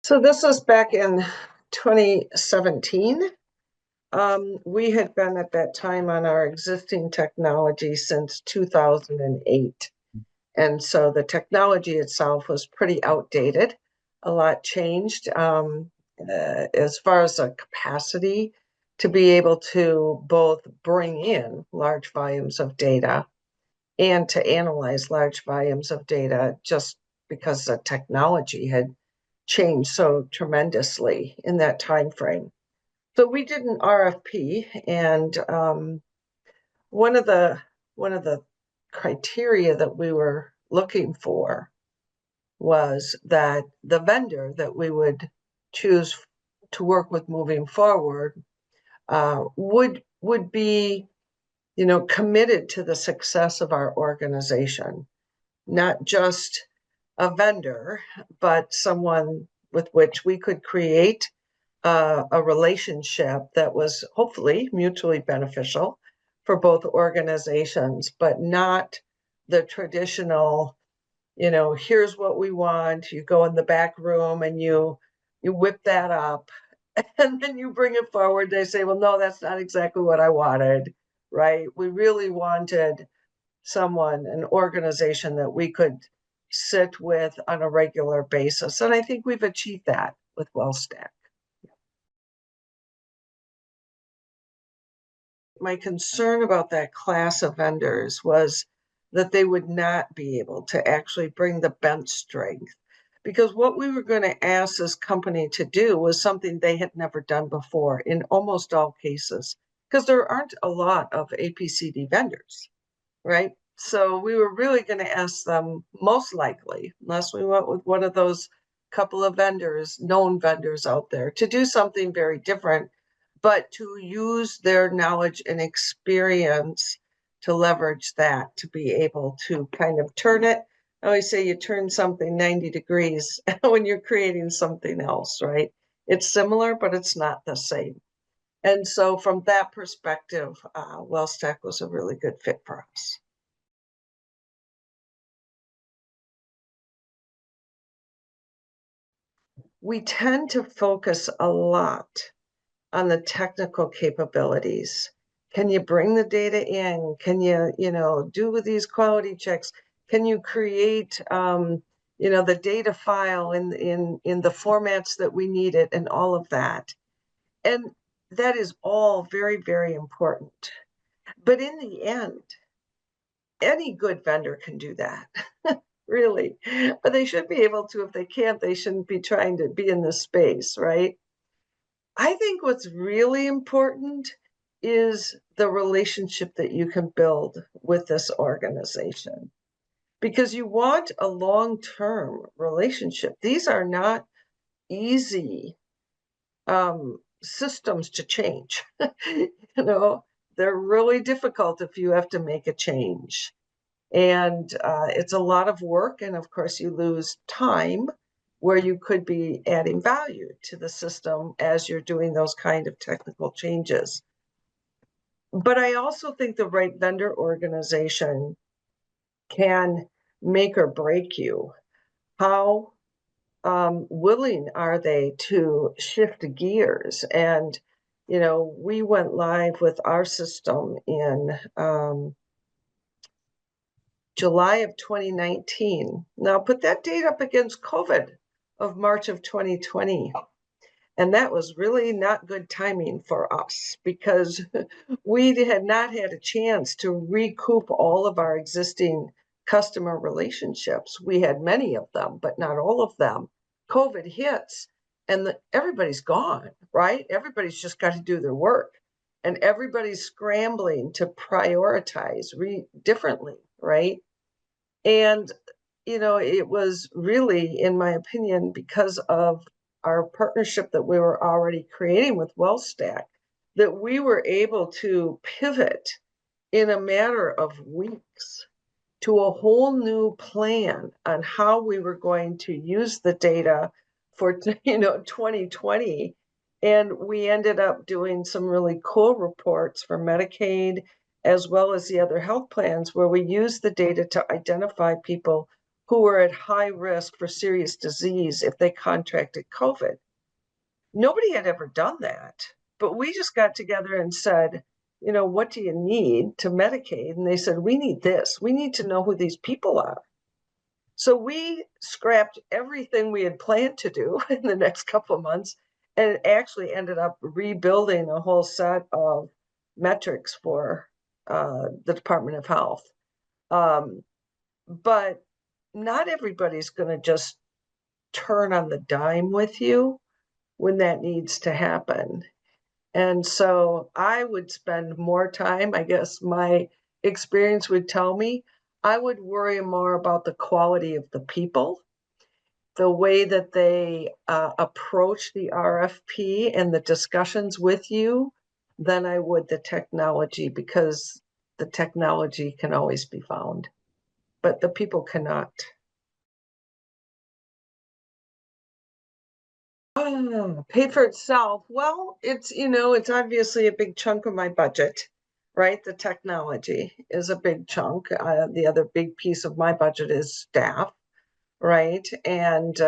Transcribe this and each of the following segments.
So this is back in 2017. We had been at that time on our existing technology since 2008. And so the technology itself was pretty outdated. A lot changed as far as the capacity to be able to both bring in large volumes of data and to analyze large volumes of data, just because the technology had changed so tremendously in that time frame. So we did an RFP, and one of the criteria that we were looking for was that the vendor that we would choose to work with moving forward would be, committed to the success of our organization, not just a vendor, but someone with which we could create a relationship that was hopefully mutually beneficial for both organizations, but not the traditional, here's what we want. You go in the back room and you whip that up and then you bring it forward. They say, well, no, that's not exactly what I wanted, right? We really wanted someone, an organization that we could sit with on a regular basis. And I think we've achieved that with WellStack. My concern about that class of vendors was that they would not be able to actually bring the bench strength, because what we were going to ask this company to do was something they had never done before in almost all cases, because there aren't a lot of APCD vendors, right? So we were really going to ask them, most likely, unless we went with one of those couple of vendors, known vendors out there, to do something very different, but to use their knowledge and experience to leverage that, to be able to kind of turn it. I always say you turn something 90 degrees when you're creating something else, right? It's similar, but it's not the same. And so from that perspective, WellStack was a really good fit for us. We tend to focus a lot on the technical capabilities. Can you bring the data in? Can you, do these quality checks? Can you create, the data file in the formats that we need it, and all of that? And that is all very, very important. But in the end, any good vendor can do that, really. But they should be able to. If they can't, they shouldn't be trying to be in this space, right? I think what's really important is the relationship that you can build with this organization, because you want a long-term relationship. These are not easy systems to change. They're really difficult if you have to make a change. And it's a lot of work. And of course, you lose time where you could be adding value to the system as you're doing those kind of technical changes. But I also think the right vendor organization can make or break you. How willing are they to shift gears? And, we went live with our system in July of 2019. Now put that date up against COVID of March of 2020. And that was really not good timing for us, because we had not had a chance to recoup all of our existing customer relationships. We had many of them, but not all of them. COVID hits and everybody's gone, right? Everybody's just got to do their work, and everybody's scrambling to prioritize differently, right? And, it was really, in my opinion, because of our partnership that we were already creating with WellStack, that we were able to pivot in a matter of weeks to a whole new plan on how we were going to use the data for 2020. And we ended up doing some really cool reports for Medicaid as well as the other health plans, where we used the data to identify people who were at high risk for serious disease if they contracted COVID. Nobody had ever done that, but we just got together and said, what do you need to Medicaid? And they said, we need this. We need to know who these people are. So we scrapped everything we had planned to do in the next couple of months and actually ended up rebuilding a whole set of metrics for the Department of Health. But not everybody's going to just turn on the dime with you when that needs to happen. And so I would spend more time, I guess my experience would tell me, I would worry more about the quality of the people, the way that they approach the RFP and the discussions with you, than I would the technology, because the technology can always be found, but the people cannot. Pay for itself. Well, it's obviously a big chunk of my budget, right? The technology is a big chunk. The other big piece of my budget is staff, right? And,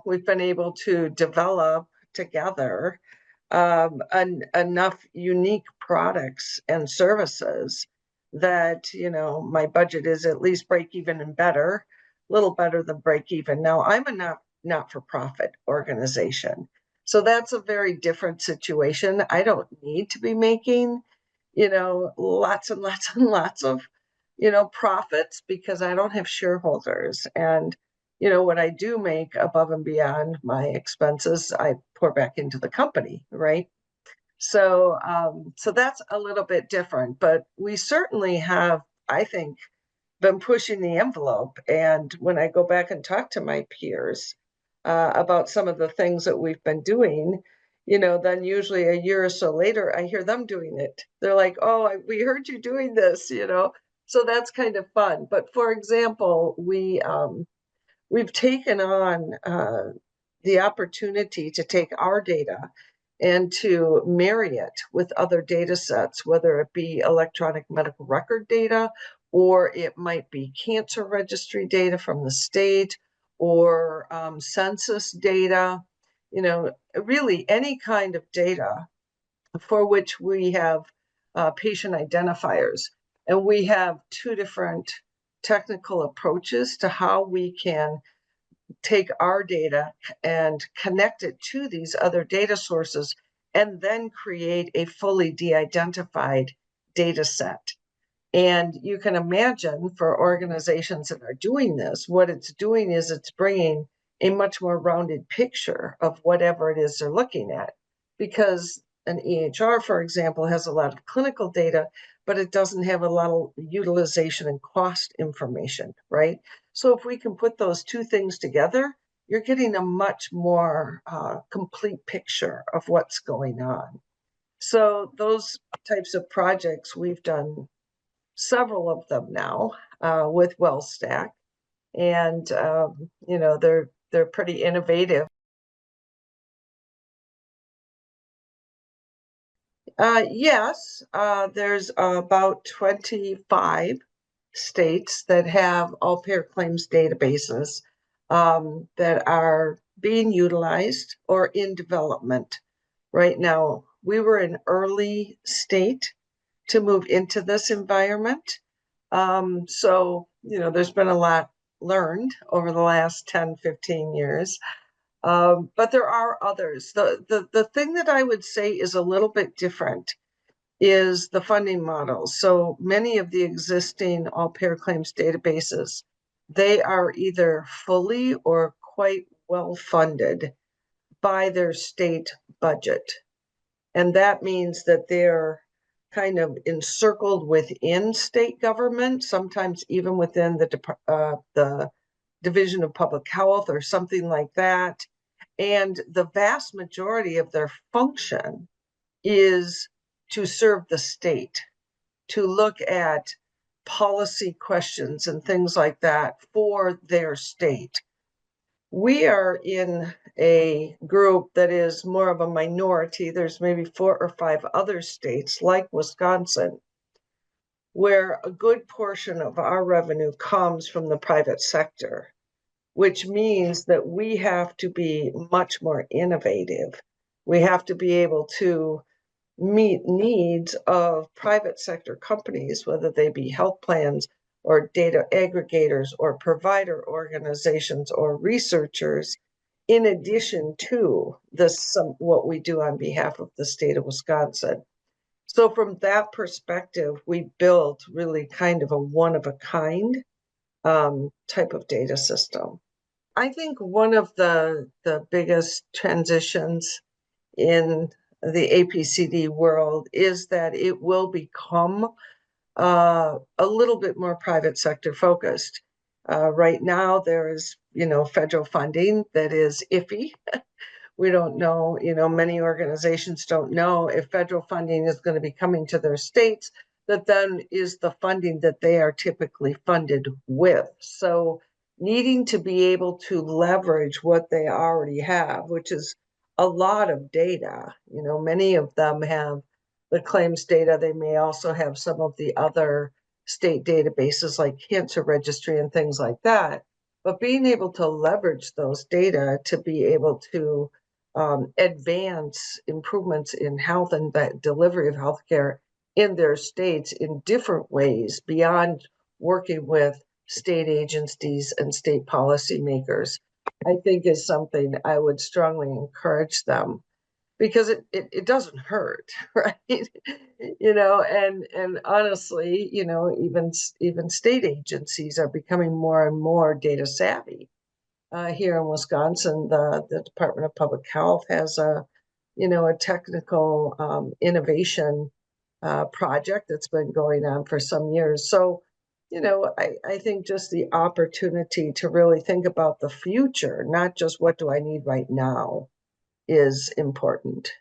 we've been able to develop together enough unique products and services that, my budget is at least break even and better, a little better than break even. Now, I'm a not-for-profit organization, so that's a very different situation. I don't need to be making, lots and lots and lots of, profits, because I don't have shareholders. And what I do make above and beyond my expenses, I pour back into the company, right? So that's a little bit different, but we certainly have, I think, been pushing the envelope. And when I go back and talk to my peers about some of the things that we've been doing, then usually a year or so later, I hear them doing it. They're like, "Oh, we heard you doing this," So that's kind of fun. But for example, we've taken on the opportunity to take our data and to marry it with other data sets, whether it be electronic medical record data, or it might be cancer registry data from the state, or census data, really any kind of data for which we have patient identifiers. And we have two different technical approaches to how we can take our data and connect it to these other data sources, and then create a fully de-identified data set. And you can imagine, for organizations that are doing this, what it's doing is it's bringing a much more rounded picture of whatever it is they're looking at. Because an EHR, for example, has a lot of clinical data, but it doesn't have a lot of utilization and cost information, right? So if we can put those two things together, you're getting a much more complete picture of what's going on. So those types of projects, we've done several of them now with WellStack, and they're pretty innovative. Yes, there's about 25 states that have all payer claims databases that are being utilized or in development right now. We were an early state to move into this environment. So, there's been a lot learned over the last 10, 15 years. But there are others. The thing that I would say is a little bit different is the funding model. So many of the existing all payer claims databases, they are either fully or quite well funded by their state budget. And that means that they're kind of encircled within state government, sometimes even within the Division of Public Health or something like that. And the vast majority of their function is to serve the state, to look at policy questions and things like that for their state. We are in a group that is more of a minority. There's maybe 4 or 5 other states like Wisconsin, where a good portion of our revenue comes from the private sector, which means that we have to be much more innovative. We have to be able to meet needs of private sector companies, whether they be health plans or data aggregators or provider organizations or researchers, in addition to what we do on behalf of the state of Wisconsin. So from that perspective, we built really kind of a one-of-a-kind type of data system. I think one of the biggest transitions in the APCD world is that it will become a little bit more private sector focused. Right now, there is, federal funding that is iffy. We don't know, many organizations don't know if federal funding is going to be coming to their states, that then is the funding that they are typically funded with. So needing to be able to leverage what they already have, which is a lot of data. Many of them have the claims data. They may also have some of the other state databases like cancer registry and things like that. But being able to leverage those data to be able to advance improvements in health and the delivery of healthcare in their states in different ways beyond working with state agencies and state policymakers, I think is something I would strongly encourage them, because it doesn't hurt, right? And honestly, even state agencies are becoming more and more data savvy. Here in Wisconsin, the Department of Public Health has a technical innovation project that's been going on for some years. So, I think just the opportunity to really think about the future, not just what do I need right now, is important.